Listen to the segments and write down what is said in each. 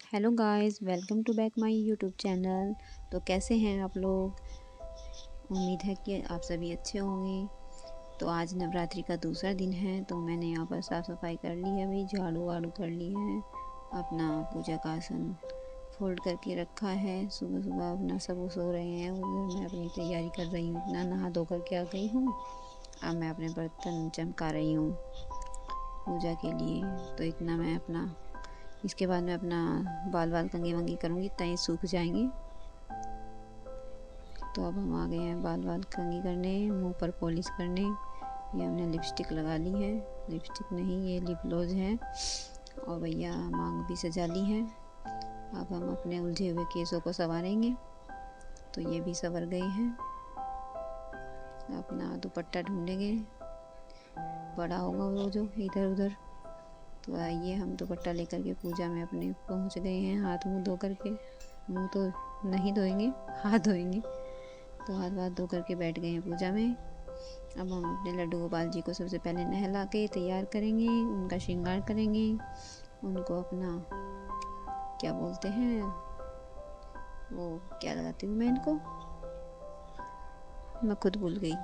Hello guys, welcome to back my YouTube channel. तो कैसे हैं आप लोग? उम्मीद है कि आप सभी अच्छे होंगे। तो आज नवरात्रि का दूसरा दिन है, तो मैंने यहाँ पर साफ़ सफाई कर ली है भाई, झाड़ू वाड़ू कर ली है, अपना पूजा का आसन फोल्ड करके रखा है। सुबह सुबह अपना सब सो रहे हैं, उधर मैं अपनी तैयारी कर रही हूँ, अपना नहा धो करके आ गई हूँ। अब मैं अपने बर्तन चमका रही हूँ पूजा के लिए। तो इतना मैं अपना इसके बाद मैं अपना बाल कंघी वंगी करूँगी, तय सूख जाएंगे। तो अब हम आ गए हैं बाल कंघी करने, मुंह पर पॉलिश करने। ये हमने लिपस्टिक लगा ली है, लिपस्टिक नहीं ये लिप ग्लोज है। और भैया मांग भी सजा ली है। अब हम अपने उलझे हुए केसों को संवारेंगे। तो ये भी संवर गए हैं। अपना दुपट्टा ढूंढेंगे, बड़ा होगा वो जो इधर उधर। तो आइए हम दुपट्टा लेकर के पूजा में अपने पहुंच गए हैं। हाथ मुंह धो करके, मुंह तो नहीं धोएंगे, हाथ धोएंगे। तो हाथ धो करके बैठ गए हैं पूजा में। अब हम अपने लड्डू गोपाल जी को सबसे पहले नहला के तैयार करेंगे, उनका श्रृंगार करेंगे। उनको अपना क्या बोलते हैं, वो क्या लगाती हूँ मैं इनको, मैं खुद भूल गई।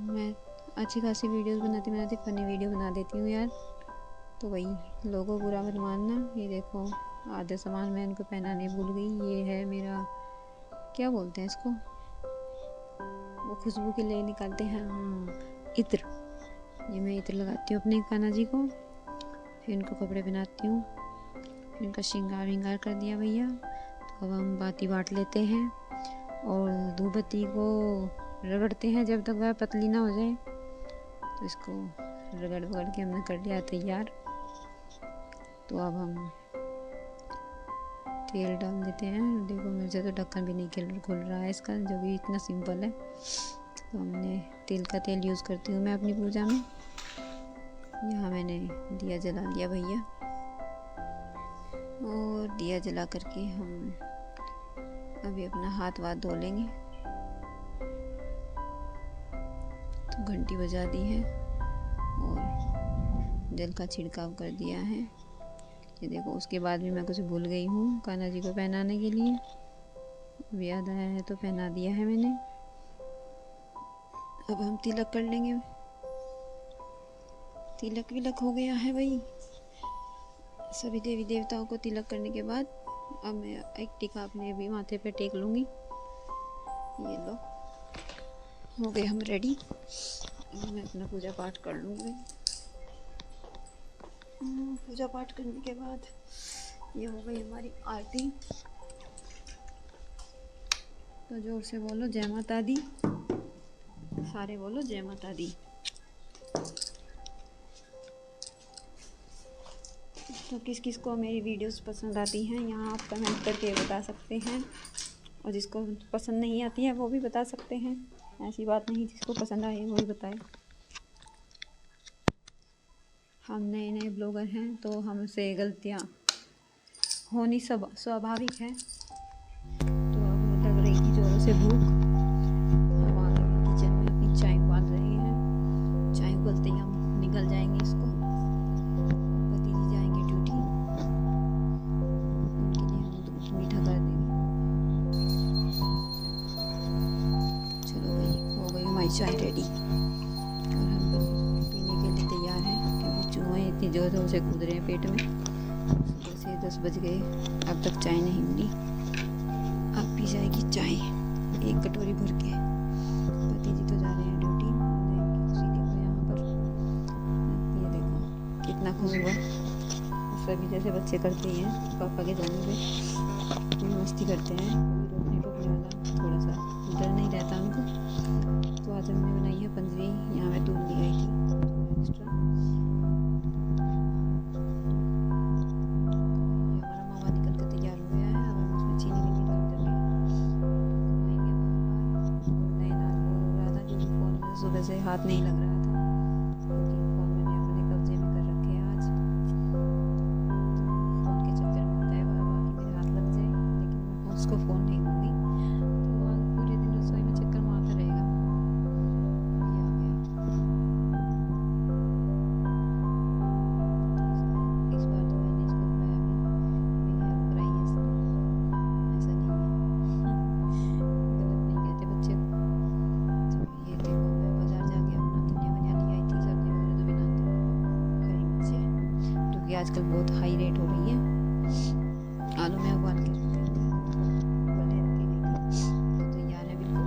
मैं अच्छी खासी वीडियोस बनाती फनी वीडियो बना देती हूँ यार। तो वही लोगों बुरा मत मानना। ये देखो आधे सामान मैं इनको पहनाने भूल गई। ये है मेरा, क्या बोलते हैं इसको, वो खुशबू के लिए निकालते हैं, हाँ, इत्र। ये मैं इत्र लगाती हूँ अपने कान्हा जी को, फिर इनको कपड़े पहनाती हूँ, फिर इनका श्रृंगार विंगार कर दिया भैया। तो अब हम बाती बांट लेते हैं और धूपबत्ती को रगड़ते हैं जब तक वह पतली ना हो जाए। तो इसको रगड़ के हमने कर लिया तैयार। तो अब हम तेल डाल देते हैं। देखो मुझे तो ढक्कन भी नहीं खुल रहा है इसका, जो कि इतना सिंपल है। तो हमने तिल का तेल यूज़ करती हूँ मैं अपनी पूजा में। यहाँ मैंने दिया जला लिया भैया, और दिया जला करके हम अभी अपना हाथ वाथ धो लेंगे। तो घंटी बजा दी है और जल का छिड़काव कर दिया है। ये देखो, उसके बाद भी मैं कुछ भूल गई हूँ कान्हा जी को पहनाने के लिए। अब याद आया है तो पहना दिया है मैंने। अब हम तिलक कर लेंगे। तिलक विलक हो गया है भाई। सभी देवी देवताओं को तिलक करने के बाद अब मैं एक टीका अपने भी माथे पे टेक लूँगी। ये लो, हो गए हम रेडी। अब मैं अपना पूजा पाठ कर लूँगी। पूजा पाठ करने के बाद ये हो गई हमारी आरती। तो जोर से बोलो जय माता दी, सारे बोलो जय माता दी। तो किस किस को मेरी वीडियोस पसंद आती हैं, यहाँ आप कमेंट करके बता सकते हैं। और जिसको पसंद नहीं आती है वो भी बता सकते हैं, ऐसी बात नहीं, जिसको पसंद आए वो ही बताए। हम नए नए ब्लॉगर हैं तो हमसे गलतियाँ होनी सब स्वाभाविक है। तो अब लग रही थी जोरों से भूख। हम आ गए किचन में, अपनी चाय उबाल रहे हैं। चाय उबलते ही हम निकल जाएंगे इसको, पति जी जाएंगे ड्यूटी, उनके लिए हम दूध मीठा कर देंगे। चलो भाई, हो गई हमारी चाय रेडी और हम पीने के लिए तैयार हैं। क्योंकि चूहे इतनी जोर जोर से कूद रहे हैं पेट में। सुबह से 10 बज गए, अब तक चाय नहीं मिली। अब पी जाएगी चाय एक कटोरी भर के। पति जी तो जा रहे हैं ड्यूटी। खुशी देखो यहाँ पर, ये देखो कितना खुश हुआ। सभी जैसे बच्चे करते हैं पापा के जाने पे, मस्ती करते हैं, कोई रोकने वाला थोड़ा सा डर नहीं रहता उनको। तो आज हमने बनाई है पंजरी। यहाँ मैं दूध ले आई थी एक्स्ट्रा। सुबह से हाथ नहीं लग रहा था, क्योंकि फ़ोन मैंने अपने कब्जे में कर रखे हैं आज। फ़ोन के चक्कर में होता है कि मेरे हाथ लग जाए, लेकिन मैं उसको फ़ोन नहीं दूँगी। तो आज पूरे दिन रसोई में चक्कर मारता रहेगा। ये आ गया। क्योंकि आजकल बहुत हाई रेट हो रही है। आलू में उबाल के उबलने रखी गई थी, तो तैयार है बिल्कुल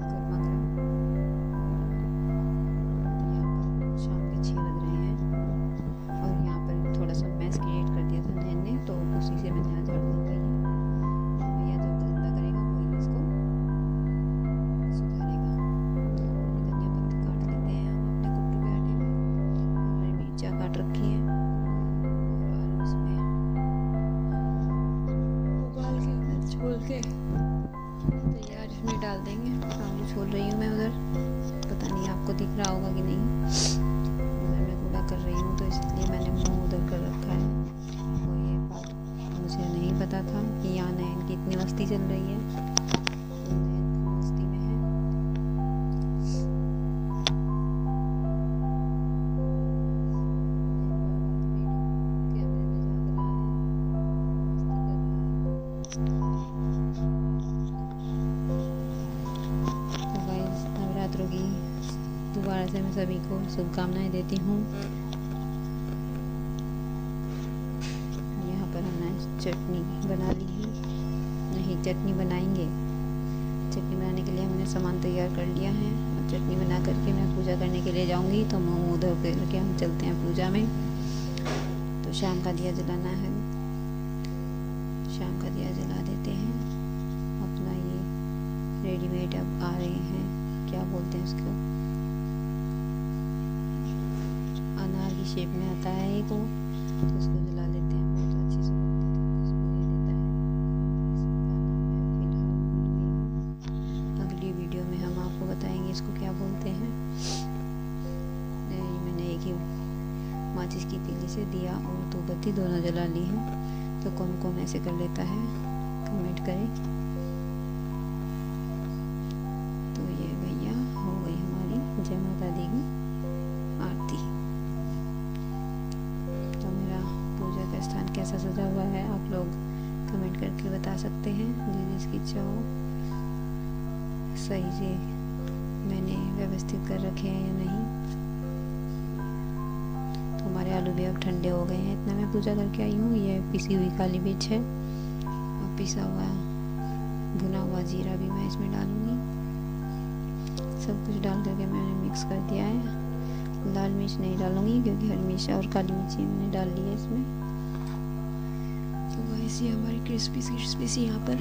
गर्मा गर्म। यहाँ पर शाम के 6 बज रहे हैं और यहाँ पर थोड़ा सा मैस क्रिएट कर दिया था नैन ने, तो उसी से मैंने आज झाड़ लगवाई है। भैया जब गंदा करेगा वही इसको सुधारेगा। धनिया पत्ता काट लेते हैं हम अपने कुट्टू के आटे में। हरी मिर्चा काट रखी है और आलू इसमें उबाल के हमें छोल के तैयार इसमें डाल देंगे। आलू छोल रही हूँ मैं उधर, पता नहीं आपको दिख रहा होगा कि नहीं। उधर मैं कूड़ा कर रही हूँ तो इसलिए मैंने मुँह उधर कर रखा है। और ये बात मुझे नहीं पता था कि यहाँ नैन की इतनी मस्ती चल रही है। तो नैन मस्ती में है। कैमरे में झाँक रहा है, मस्ती कर रहा है। तो गाइस नवरात्रों की दोबारा से मैं सभी को शुभकामनाएं देती हूँ। यहाँ पर हमने चटनी बना ली है, नहीं चटनी बनाएंगे। चटनी बनाने के लिए हमने सामान तैयार कर लिया है और चटनी बना करके मैं पूजा करने के लिए जाऊंगी। तो मुँह उधर करके हम चलते हैं पूजा में। तो शाम का दिया जलाना है, शाम का दिया जला देते हैं। अपना ये रेडीमेड अब आ रहे हैं, क्या बोलते हैं उसको, अनार की शेप में आता है एक वो, तो उसको जला लेते हैं। बहुत अच्छी सुगंधित इसको ये देता है। इसका नाम मैं फिलहाल भूल गई हूँ, अगली वीडियो में हम आपको बताएंगे इसको क्या बोलते हैं। मैंने एक ही माचिस की तीली से दिया और धूपबत्ती दोनों जला ली है। तो कौन कौन ऐसे कर लेता है कमेंट करें। तो ये भैया हो गई हमारी जय माता दी की आरती। तो मेरा पूजा का स्थान कैसा सजा हुआ है आप लोग कमेंट करके बता सकते हैं। जिसकी इच्छा हो सही से मैंने व्यवस्थित कर रखे हैं या नहीं। तो हमारे आलू भी अब ठंडे हो गए हैं। इतना मैं पूजा करके आई हूँ। ये पिसी हुई काली मिर्च है और पिसा हुआ भुना हुआ जीरा भी मैं इसमें डालूंगी। सब कुछ डाल करके मैंने मिक्स कर दिया है। लाल मिर्च नहीं डालूंगी क्योंकि हरी मिर्च और काली मिर्ची मैंने डाल ली है इसमें। तो वैसे हमारी क्रिस्पी सी यहाँ पर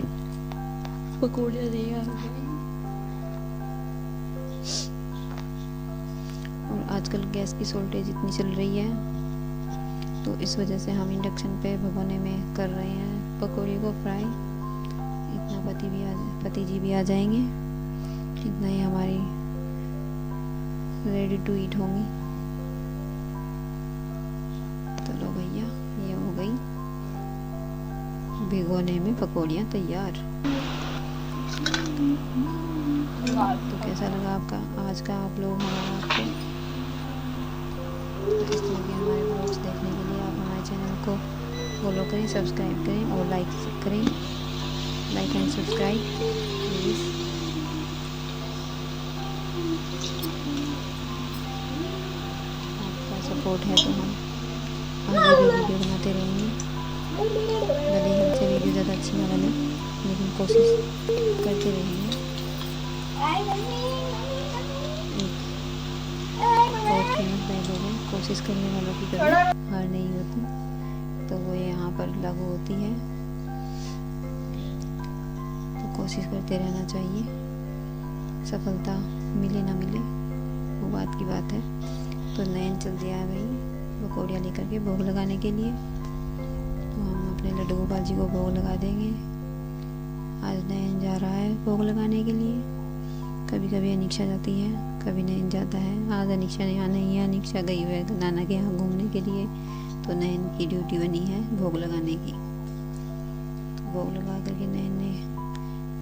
पकौड़े तैयार हो गए। और आजकल गैस की शॉर्टेज इतनी चल रही है तो इस वजह से हम इंडक्शन पे भगोने में कर रहे हैं पकौड़े को फ्राई। इतना पति जी भी आ जाएंगे, इतना ही हमारी रेडी टू ईट होंगी। तो लो भैया ये हो गई भिगोने में पकौड़ियाँ तैयार। तो कैसा लगा आपका आज का आप लोग हमारा आपको। इस तरह के हमारे ब्लॉग्स देखने के लिए आप हमारे चैनल को फॉलो करें, सब्सक्राइब करें और लाइक करें। Like and subscribe please. आपका सपोर्ट है तो हम आगे भी वीडियो बनाते रहेंगे। भले ही हमसे वीडियो ज़्यादा अच्छी ना बने लेकिन कोशिश करते रहेंगे। बहुत फेमस डायलॉग है, कोशिश करने वालों की कभी हार नहीं होती। तो वो यहाँ पर लागू होती है। तो कोशिश करते रहना चाहिए, सफलता मिले ना मिले वो बात की बात है। तो नैन जल्दी आ गई पकौड़ियाँ लेकर के भोग लगाने के लिए। तो हम अपने लड्डू गोपाल जी को भोग लगा देंगे। आज नैन जा रहा है भोग लगाने के लिए। कभी कभी अनीक्षा जाती है, कभी नैन जाता है। आज अनीक्षा यहाँ नहीं है, अनीक्षा गई हुई है नाना के यहाँ घूमने के लिए। तो नैन की ड्यूटी बनी है भोग लगाने की। तो भोग लगा करके नैन ने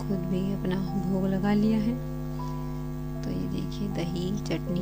खुद भी अपना भोग लगा लिया है। तो ये देखिए दही चटनी